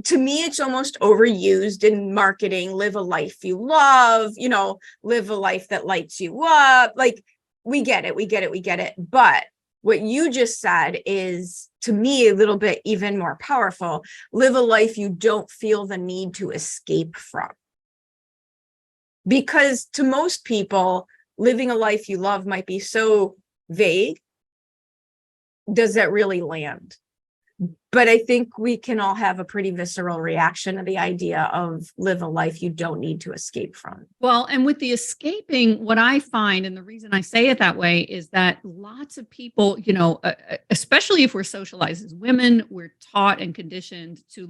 to me, it's almost overused in marketing. Live a life you love, live a life that lights you up. Like, we get it. But what you just said is, to me, a little bit even more powerful. Live a life you don't feel the need to escape from. Because to most people, living a life you love might be so vague. Does that really land? But I think we can all have a pretty visceral reaction to the idea of live a life you don't need to escape from. Well, and with the escaping, what I find, and the reason I say it that way, is that lots of people, especially if we're socialized as women, we're taught and conditioned to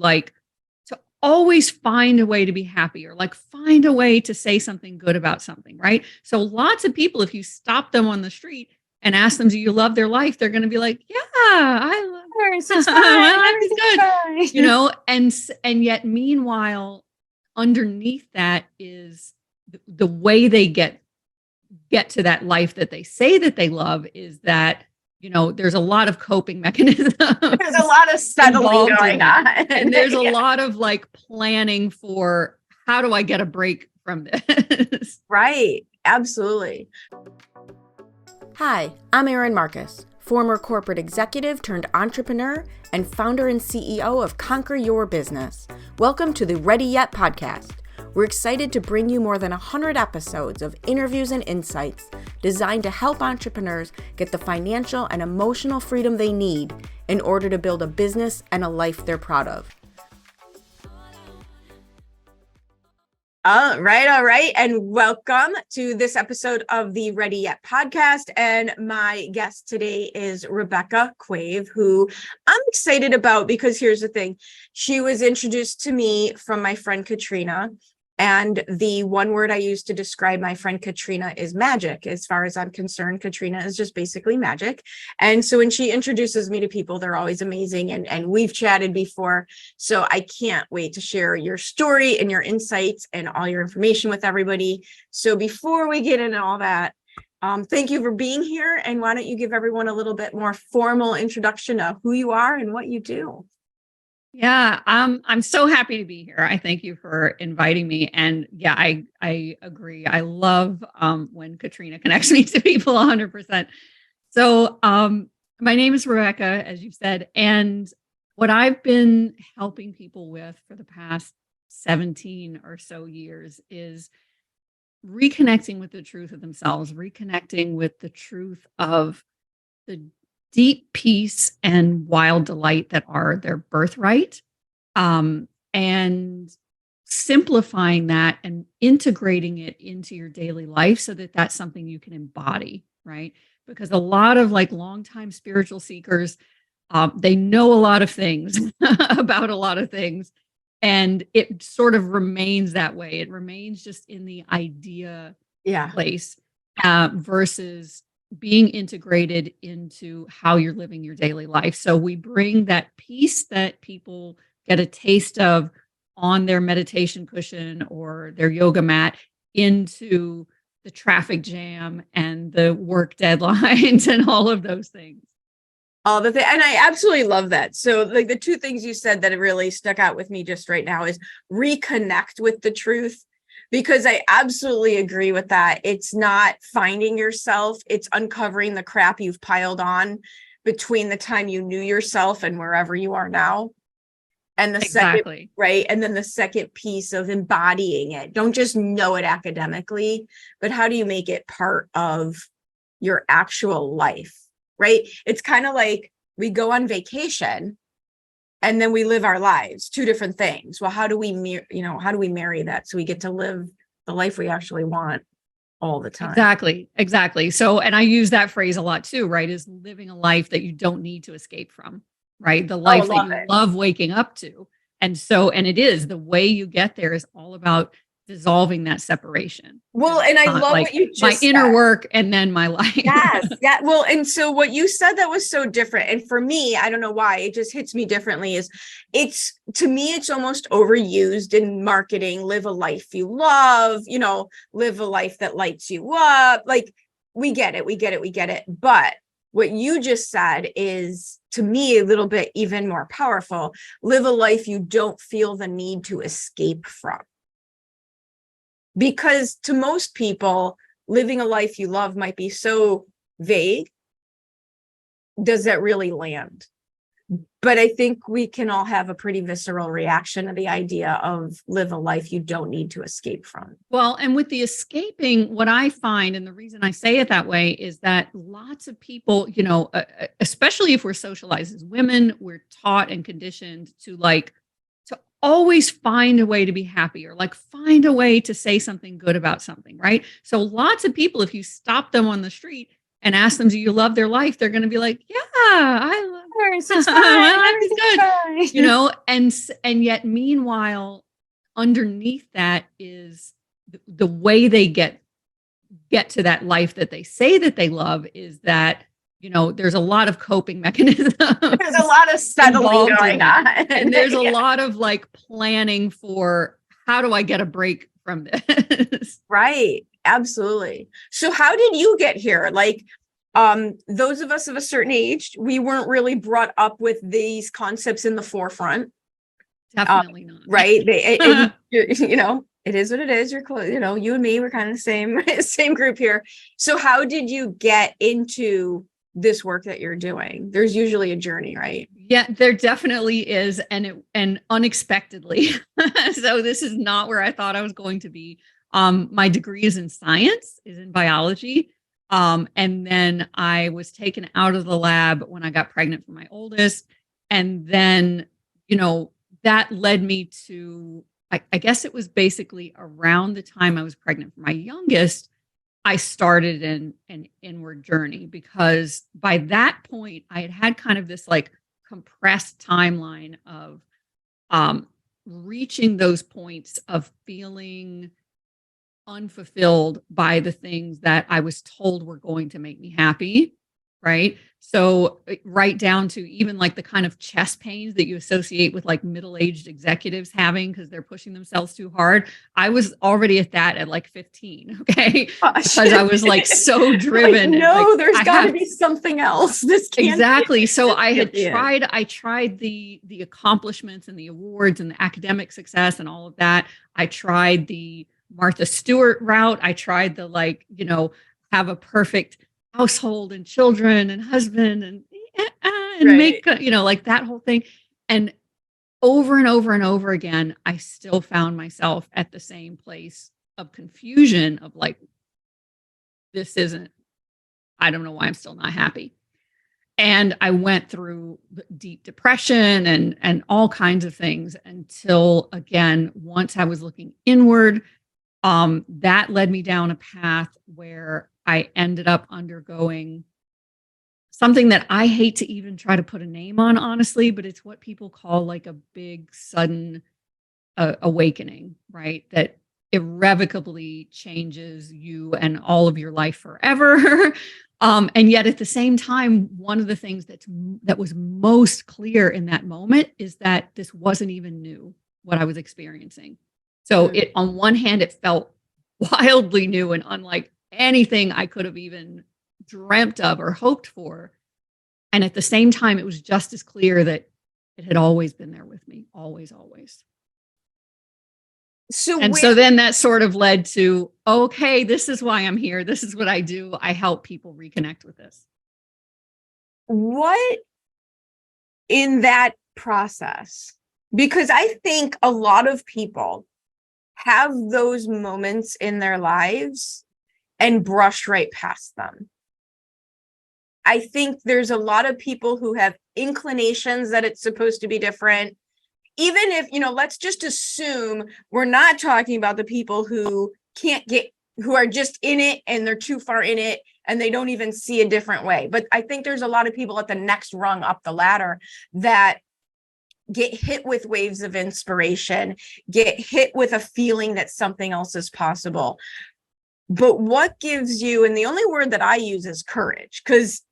always find a way to be happy, or find a way to say something good about something, right? So lots of people, if you stop them on the street and ask them, do you love their life? They're going to be like, yeah, I love my life is good, and yet meanwhile, underneath that is the way they get to that life that they say that they love is that, there's a lot of coping mechanisms. There's a lot of settling going on. And there's a lot of planning for, how do I get a break from this? Right. Absolutely. Hi, I'm Erin Marcus, former corporate executive turned entrepreneur and founder and CEO of Conquer Your Business. Welcome to the Ready Yet podcast. We're excited to bring you more than 100 episodes of interviews and insights designed to help entrepreneurs get the financial and emotional freedom they need in order to build a business and a life they're proud of. All right. And welcome to this episode of the Ready Yet podcast. And my guest today is Rebecca Quave, who I'm excited about because here's the thing. She was introduced to me from my friend Katrina. And the one word I use to describe my friend Katrina is magic. As far as I'm concerned, Katrina is just basically magic. And so when she introduces me to people, they're always amazing. And we've chatted before. So I can't wait to share your story and your insights and all your information with everybody. So before we get into all that, thank you for being here. And why don't you give everyone a little bit more formal introduction of who you are and what you do? Yeah, I'm so happy to be here. I thank you for inviting me. And yeah, I agree. I love when Katrina connects me to people 100%. So my name is Rebecca, as you said, and what I've been helping people with for the past 17 or so years is reconnecting with the truth of themselves, reconnecting with the truth of the deep peace and wild delight that are their birthright, and simplifying that and integrating it into your daily life so that that's something you can embody, right? Because a lot of longtime spiritual seekers, they know a lot of things about a lot of things, and it sort of remains that way. It remains just in the idea place versus being integrated into how you're living your daily life. So we bring that peace that people get a taste of on their meditation cushion or their yoga mat into the traffic jam and the work deadlines and all of those things. And I absolutely love that. So the two things you said that have really stuck out with me just right now is reconnect with the truth. Because I absolutely agree with that. It's not finding yourself. It's uncovering the crap you've piled on between the time you knew yourself and wherever you are now. And the second, right? And then the second piece of embodying it. Don't just know it academically, but how do you make it part of your actual life, right? It's kind of like we go on vacation and then we live our lives, two different things. Well, how do we marry that so we get to live the life we actually want all the time? Exactly. So, and I use that phrase a lot too, right? Is living a life that you don't need to escape from, right? The life that you love waking up to. And it is the way you get there is all about dissolving that separation. Well, and I love what you just my said. Inner work and then my life. Yes. Yeah. Well, and so what you said that was so different. And for me, I don't know why it just hits me differently to me, it's almost overused in marketing. Live a life you love, live a life that lights you up. We get it. But what you just said is, to me, a little bit even more powerful. Live a life you don't feel the need to escape from. Because to most people, living a life you love might be so vague. Does that really land? But I think we can all have a pretty visceral reaction to the idea of live a life you don't need to escape from. Well, and with the escaping, what I find, and the reason I say it that way, is that lots of people, especially if we're socialized as women, we're taught and conditioned to always find a way to be happy, or find a way to say something good about something, right? So lots of people, if you stop them on the street and ask them, do you love their life? They're going to be like, yeah, I love It's fine. my life is good. And yet meanwhile, underneath that is the way they get to that life that they say that they love is that, there's a lot of coping mechanisms. There's a lot of settling going on. And there's a lot of planning for, how do I get a break from this? Right. Absolutely. So how did you get here? Those of us of a certain age, we weren't really brought up with these concepts in the forefront. Definitely not. Right. It is what it is. You're close. You and me, we're kind of the same group here. So how did you get into this work that you're doing? There's usually a journey, right? Yeah, there definitely is. And unexpectedly. So this is not where I thought I was going to be. My degree is in science, is in biology. And then I was taken out of the lab when I got pregnant for my oldest. And then, that led me to, I guess it was basically around the time I was pregnant for my youngest, I started an inward journey, because by that point I had kind of this compressed timeline of reaching those points of feeling unfulfilled by the things that I was told were going to make me happy. Right. So right down to even the kind of chest pains that you associate with middle-aged executives having because they're pushing themselves too hard. I was already at that at 15. Okay. Because I was so driven. No, there's got to be something else. This can't exactly. So I tried the accomplishments and the awards and the academic success and all of that. I tried the Martha Stewart route. I tried the have a perfect household and children and husband and right. make that whole thing. And over and over and over again, I still found myself at the same place of confusion of I don't know why I'm still not happy. And I went through deep depression and all kinds of things until, again, once I was looking inward, that led me down a path where I ended up undergoing something that I hate to even try to put a name on, honestly, but it's what people call a big sudden awakening, right? That irrevocably changes you and all of your life forever. And yet at the same time, one of the things that was most clear in that moment is that this wasn't even new, what I was experiencing. So it, on one hand, it felt wildly new and unlike anything I could have even dreamt of or hoped for. And at the same time, it was just as clear that it had always been there with me, always, always. So then that sort of led to, okay, this is why I'm here. This is what I do. I help people reconnect with this. What in that process? Because I think a lot of people have those moments in their lives and brush right past them. I think there's a lot of people who have inclinations that it's supposed to be different. Even if, let's just assume we're not talking about the people who who are just in it and they're too far in it and they don't even see a different way. But I think there's a lot of people at the next rung up the ladder that get hit with waves of inspiration, get hit with a feeling that something else is possible. But what gives you, and the only word that I use is courage, because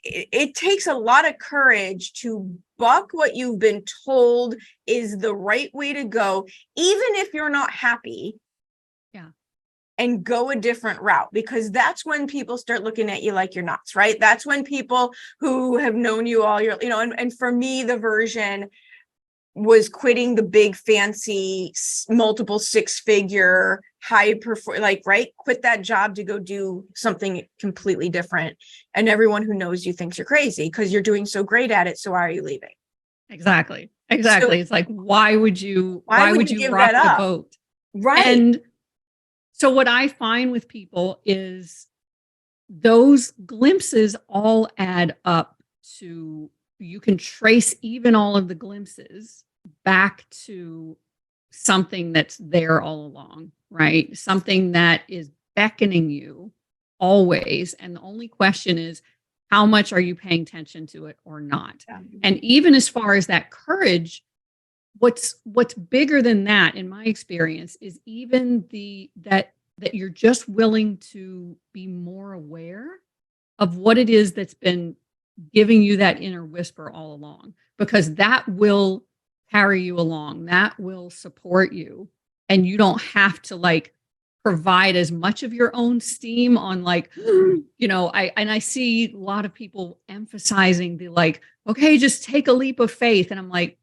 it takes a lot of courage to buck what you've been told is the right way to go, even if you're not happy. Yeah. and go a different route, because that's when people start looking at you like you're nuts, right? That's when people who have known you all your, and for me, the version was quitting the big fancy multiple six-figure high perform, right, quit that job to go do something completely different, and everyone who knows you thinks you're crazy because you're doing so great at it, so why are you leaving? Exactly. So, it's like, why would you give rock that up? the boat? Right. And so what I find with people is those glimpses all add up to, you can trace even all of the glimpses back to something that's there all along, right? Something that is beckoning you always. And the only question is, how much are you paying attention to it or not? Yeah. And even as far as that courage, what's bigger than that, in my experience, is even that you're just willing to be more aware of what it is that's been giving you that inner whisper all along, because that will carry you along, that will support you, and you don't have to provide as much of your own steam on I see a lot of people emphasizing the okay, just take a leap of faith, and I'm like,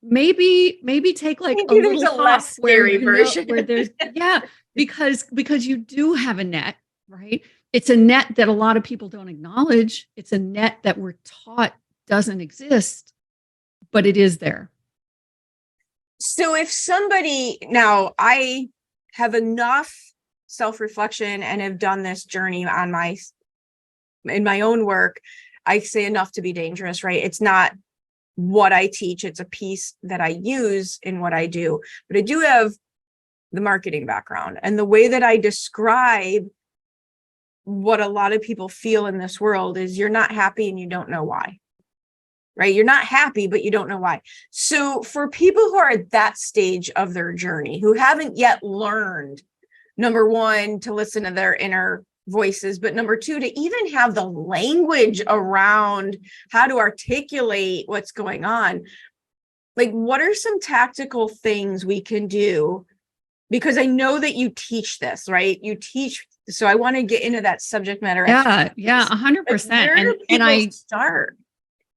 maybe take a little a less scary version where there's because you do have a net, right? It's a net that a lot of people don't acknowledge. It's a net that we're taught doesn't exist, but it is there. So if somebody, now I have enough self-reflection and have done this journey in my own work, I say enough to be dangerous, right? It's not what I teach. It's a piece that I use in what I do, but I do have the marketing background, and the way that I describe what a lot of people feel in this world is, you're not happy and you don't know why. Right? You're not happy, but you don't know why. So for people who are at that stage of their journey, who haven't yet learned, number one, to listen to their inner voices, but number two, to even have the language around how to articulate what's going on, what are some tactical things we can do? Because I know that you teach this, right? You teach, so I want to get into that subject matter. Yeah, 100%. And I start.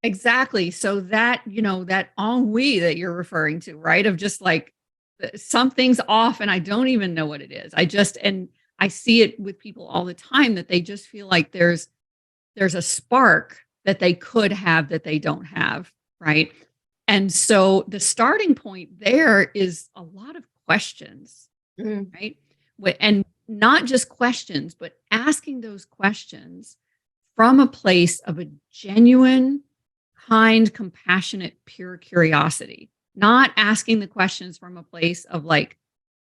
Exactly. So that, that ennui that you're referring to, right? Of just something's off and I don't even know what it is. And I see it with people all the time, that they just feel like there's a spark that they could have that they don't have, right? And so the starting point there is a lot of questions, right? And not just questions, but asking those questions from a place of a genuine, kind, compassionate, pure curiosity, not asking the questions from a place of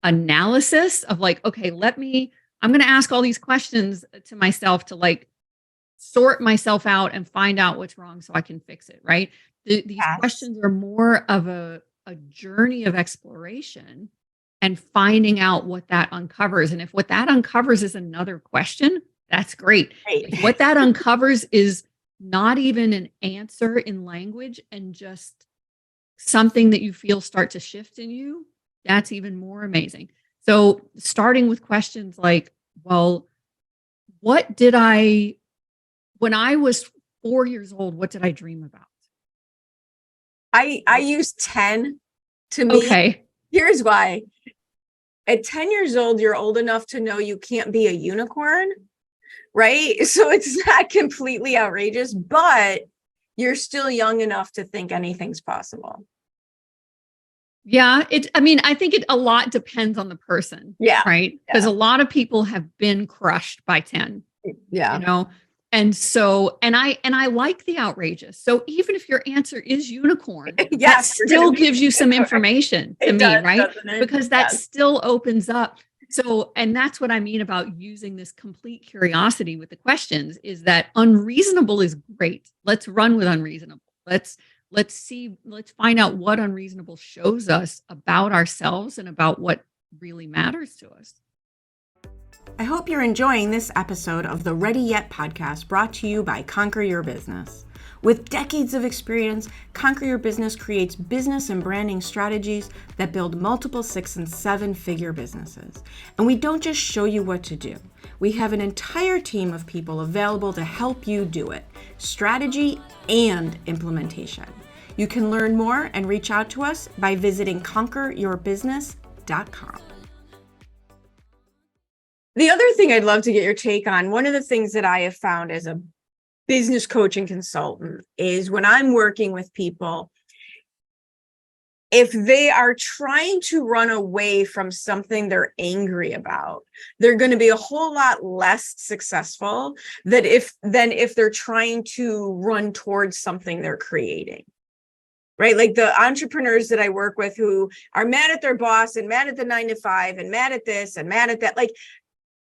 analysis of okay, I'm going to ask all these questions to myself to sort myself out and find out what's wrong so I can fix it. Right. These questions are more of a journey of exploration and finding out what that uncovers. And if what that uncovers is another question, that's great. If what that uncovers is not even an answer in language and just something that you feel start to shift in you, that's even more amazing. So starting with questions well, when I was 4 years old, what did I dream about? I use 10 to me. Okay. Here's why. At 10 years old, you're old enough to know you can't be a unicorn, right? So it's not completely outrageous, but you're still young enough to think anything's possible. Yeah. I think a lot depends on the person. Yeah. Right. Because a lot of people have been crushed by 10. Yeah. And so, and I like the outrageous. So even if your answer is unicorn, yes, that still gives you some information to me, right? Because that still opens up. So, and that's what I mean about using this complete curiosity with the questions, is that unreasonable is great. Let's run with unreasonable. Let's find out what unreasonable shows us about ourselves and about what really matters to us. I hope you're enjoying this episode of the Ready Yet podcast, brought to you by Conquer Your Business. With decades of experience, Conquer Your Business creates business and branding strategies that build multiple 6- and 7-figure businesses. And we don't just show you what to do. We have an entire team of people available to help you do it, strategy and implementation. You can learn more and reach out to us by visiting conqueryourbusiness.com. The other thing I'd love to get your take on, one of the things that I have found as a business coach and consultant is when I'm working with people, if they are trying to run away from something they're angry about, they're going to be a whole lot less successful than if they're trying to run towards something they're creating. Right? Like the entrepreneurs that I work with who are mad at their boss and mad at the 9-to-5 and mad at this and mad at that, like,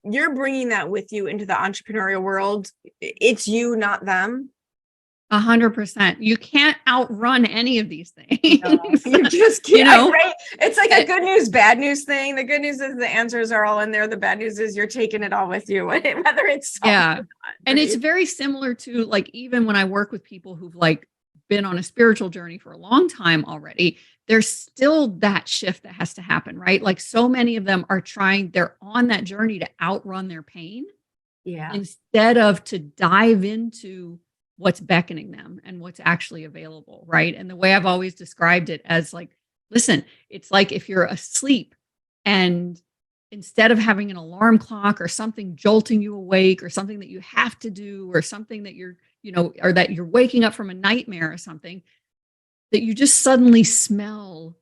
you're bringing that with you into the entrepreneurial world. It's you, not them. 100%. You can't outrun any of these things. No, you just can't, right? It's like a good news, bad news thing. The good news is the answers are all in there. The bad news is you're taking it all with you, whether it's yeah. Or not, and right? it's very similar to like, even when I work with people who've like been on a spiritual journey for a long time already, there's still that shift that has to happen, right? Like so many of them are they're on that journey to outrun their pain instead of to dive into what's beckoning them and what's actually available, right? And the way I've always described it as like, listen, it's like if you're asleep and instead of having an alarm clock or something jolting you awake or something that you have to do or something that you're, or that you're waking up from a nightmare or something, that you just suddenly smell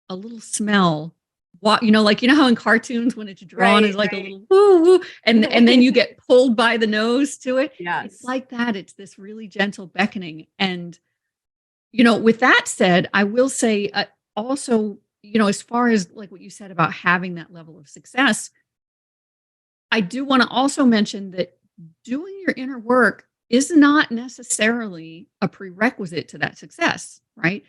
a little smell. What, like, how in cartoons when it's drawn is like a little woo, woo, and then you get pulled by the nose to it. Yes. It's like that. It's this really gentle beckoning. And, with that said, I will say also, as far as like what you said about having that level of success, I do want to also mention that doing your inner work is not necessarily a prerequisite to that success, right?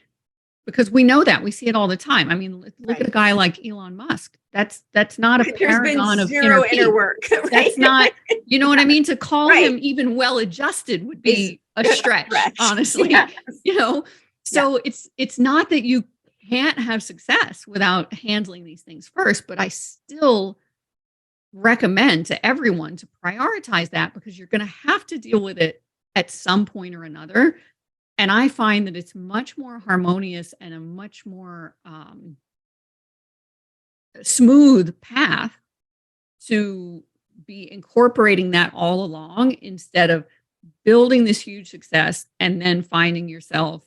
Because we know that we see it all the time. I mean, look at a guy like Elon Musk. That's not a paragon of zero inner work. Right? That's not, what I mean? To call him even well-adjusted would be a stretch, honestly. Yes. So it's not that you can't have success without handling these things first, but I still recommend to everyone to prioritize that because you're going to have to deal with it at some point or another. And I find that it's much more harmonious and a much more smooth path to be incorporating that all along instead of building this huge success and then finding yourself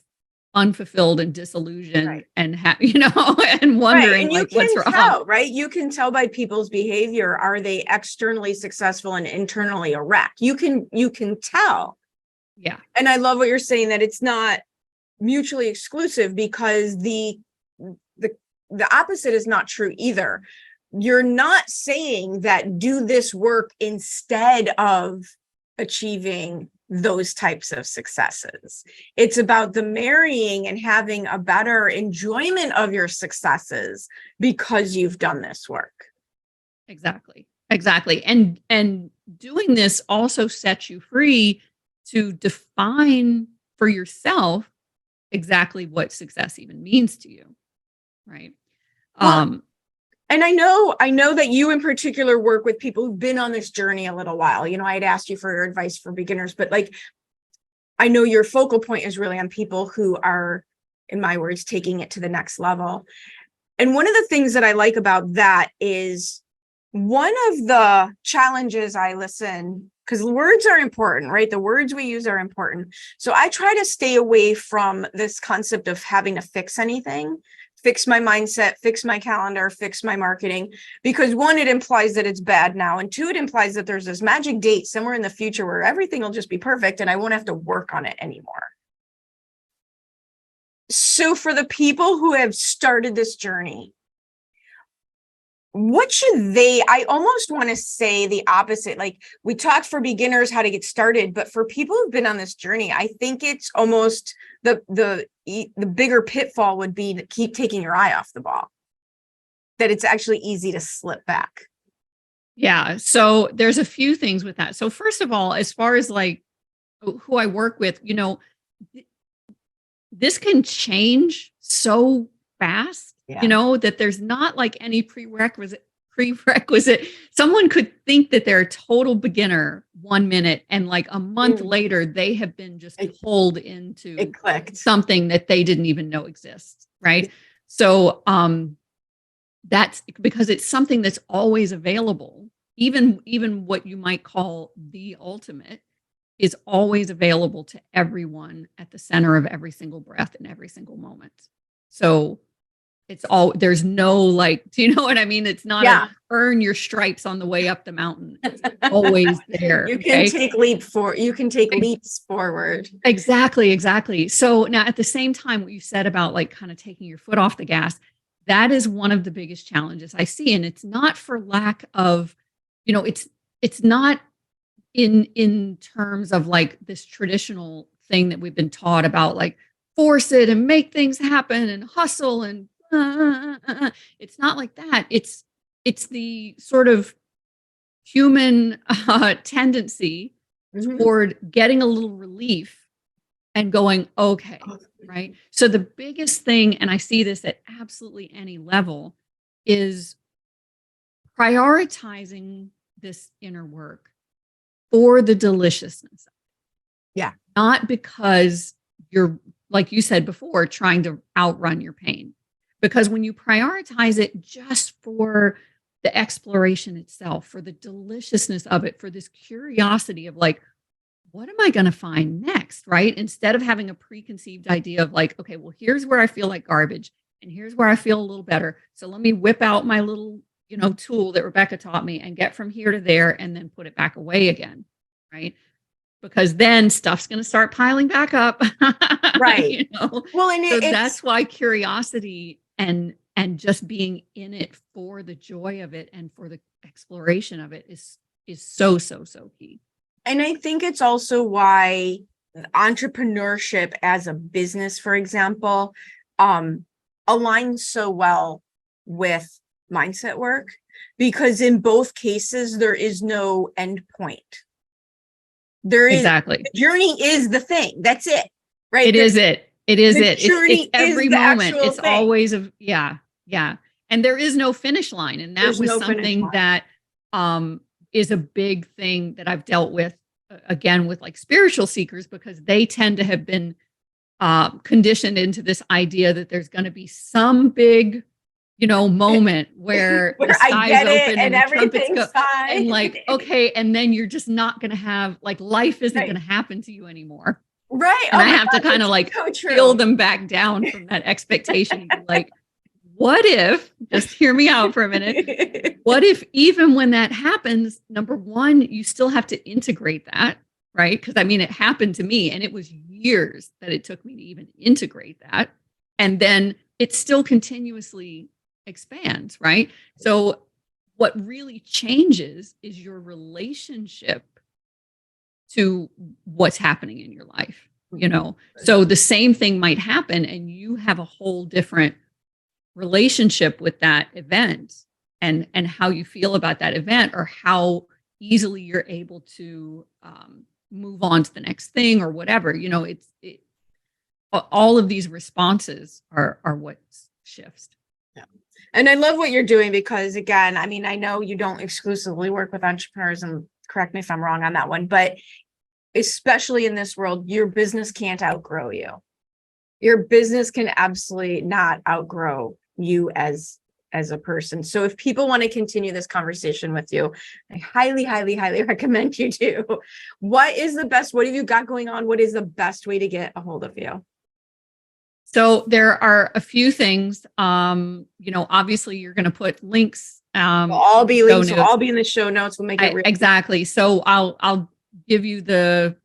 unfulfilled and disillusioned and and wondering and what's wrong. Right? You can tell by people's behavior, are they externally successful and internally a wreck? You can tell. Yeah. And I love what you're saying, that it's not mutually exclusive, because the opposite is not true either. You're not saying that do this work instead of achieving those types of successes. It's about the marrying and having a better enjoyment of your successes because you've done this work. Exactly. And doing this also sets you free to define for yourself exactly what success even means to you. Right. And I know that you in particular work with people who've been on this journey a little while. I had asked you for your advice for beginners, but I know your focal point is really on people who are, in my words, taking it to the next level. And one of the things that I like about that is one of the challenges I listen, because words are important, right? The words we use are important. So I try to stay away from this concept of having to fix anything. Fix my mindset, fix my calendar, fix my marketing, because one, it implies that it's bad now. And two, it implies that there's this magic date somewhere in the future where everything will just be perfect and I won't have to work on it anymore. So for the people who have started this journey, what should I almost want to say the opposite. Like we talked for beginners, how to get started, but for people who've been on this journey, I think it's almost the bigger pitfall would be to keep taking your eye off the ball, that it's actually easy to slip back. Yeah. So there's a few things with that. So first of all, as far as like who I work with, this can change so fast, Yeah. you know, that there's not like any prerequisite. Someone could think that they're a total beginner 1 minute, and like a month later, they have been just pulled into It clicked. something that they didn't even know exists. Right. So, that's because it's something that's always available. Even what you might call the ultimate is always available to everyone at the center of every single breath in every single moment. So there's no like, do you know what I mean? It's not earn your stripes on the way up the mountain. It's always there. You can take leaps forward. Exactly. So now at the same time, what you said about like kind of taking your foot off the gas, that is one of the biggest challenges I see. And it's not for lack of, you know, it's not in terms of like this traditional thing that we've been taught about, like force it and make things happen and hustle and it's not like that. It's the sort of human tendency toward getting a little relief and going, okay, right? So the biggest thing, and I see this at absolutely any level, is prioritizing this inner work for the deliciousness. Yeah. Not because you're, like you said before, trying to outrun your pain. Because when you prioritize it just for the exploration itself, for the deliciousness of it, for this curiosity of like, what am I going to find next, right? Instead of having a preconceived idea of like, okay, well, here's where I feel like garbage and here's where I feel a little better. So let me whip out my little, you know, tool that Rebecca taught me and get from here to there and then put it back away again, right? Because then stuff's going to start piling back up. Right. You know? Well, and so that's why curiosity and just being in it for the joy of it and for the exploration of it is so key. And I think it's also why entrepreneurship as a business, for example, aligns so well with mindset work, because in both cases, there is no end point. There is exactly. The journey is the thing. That's it. Right. It is it. It's every moment. It's thing. Always yeah. And there is no finish line. And that was something that is a big thing that I've dealt with again with like spiritual seekers, because they tend to have been conditioned into this idea that there's going to be some big, you know, moment where the sky's open and the trumpets go, fine. And like, okay, and then you're just not going to have like life isn't going to happen to you anymore. Right. And I have to kind of like peel them back down from that expectation. Like, what if, just hear me out for a minute. What if even when that happens, number one, you still have to integrate that, right? Because I mean, it happened to me and it was years that it took me to even integrate that. And then it still continuously expands, right? So what really changes is your relationship to what's happening in your life, you know? So the same thing might happen and you have a whole different relationship with that event and how you feel about that event, or how easily you're able to move on to the next thing or whatever, you know, all of these responses are what shifts. Yeah. And I love what you're doing, because again, I mean, I know you don't exclusively work with entrepreneurs, and correct me if I'm wrong on that one, but especially in this world, your business can't outgrow you. Your business can absolutely not outgrow you as a person. So if people want to continue this conversation with you, I highly recommend you do. What have you got going on? What is the best way to get a hold of you? So there are a few things, you know, obviously you're going to put links. Will all be links. Will all be in the show notes. We'll make it exactly. So I'll give you the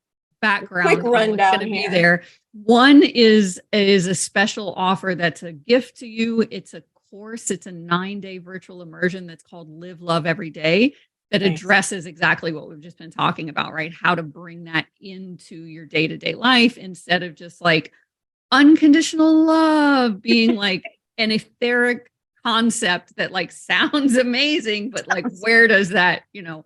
background. Quick rundown going to be there. One is a special offer that's a gift to you. It's a course. It's a 9-day virtual immersion that's called Live, Love Every Day, that addresses exactly what we've just been talking about, right? How to bring that into your day-to-day life instead of just like unconditional love being like an etheric concept that like sounds amazing, but like where does that, you know,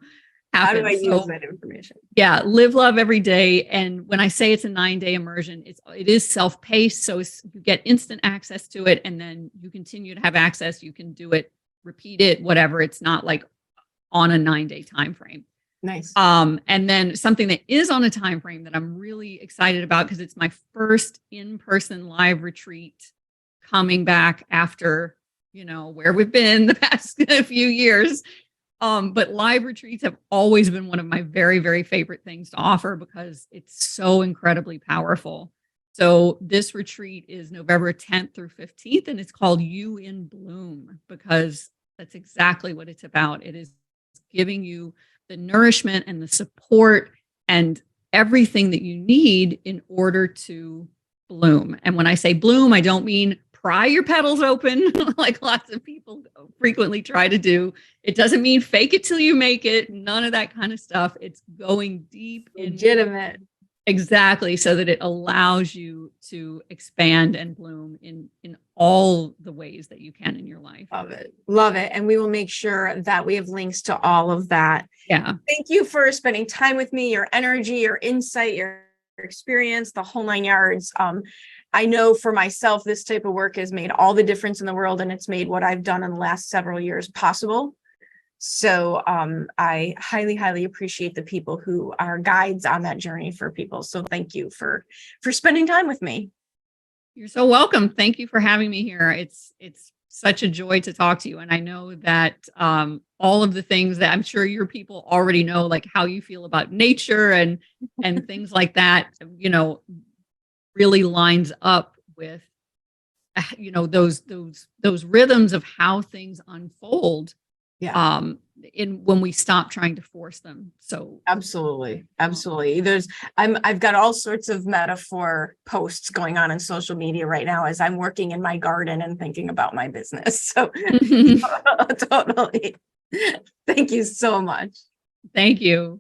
How do I happens. use that information? Yeah, live love every day. And when I say it's a 9-day immersion, it is self-paced. So you get instant access to it, and then you continue to have access. You can do it, repeat it, whatever. It's not like on a 9-day time frame. Nice. And then something that is on a time frame that I'm really excited about, because it's my first in-person live retreat coming back after, where we've been the past few years. But live retreats have always been one of my very, very favorite things to offer because it's so incredibly powerful. So this retreat is November 10th through 15th, and it's called You in Bloom, because that's exactly what it's about. It is giving you the nourishment and the support and everything that you need in order to bloom. And when I say bloom, I don't mean pry your petals open like lots of people frequently try to do. It doesn't mean fake it till you make it. None of that kind of stuff. It's going deep, legitimate. Exactly, so that it allows you to expand and bloom in all the ways that you can in your life. Love it. And we will make sure that we have links to all of that. Yeah. Thank you for spending time with me, your energy, your insight, your experience, the whole 9 yards. I know for myself, this type of work has made all the difference in the world, and it's made what I've done in the last several years possible. So I highly, highly appreciate the people who are guides on that journey for people. So thank you for spending time with me. You're so welcome. Thank you for having me here. It's such a joy to talk to you. And I know that all of the things that I'm sure your people already know, like how you feel about nature and things like that, really lines up with, those rhythms of how things unfold. Yeah. When we stop trying to force them. So absolutely. I've got all sorts of metaphor posts going on in social media right now as I'm working in my garden and thinking about my business. So totally. Thank you so much. Thank you.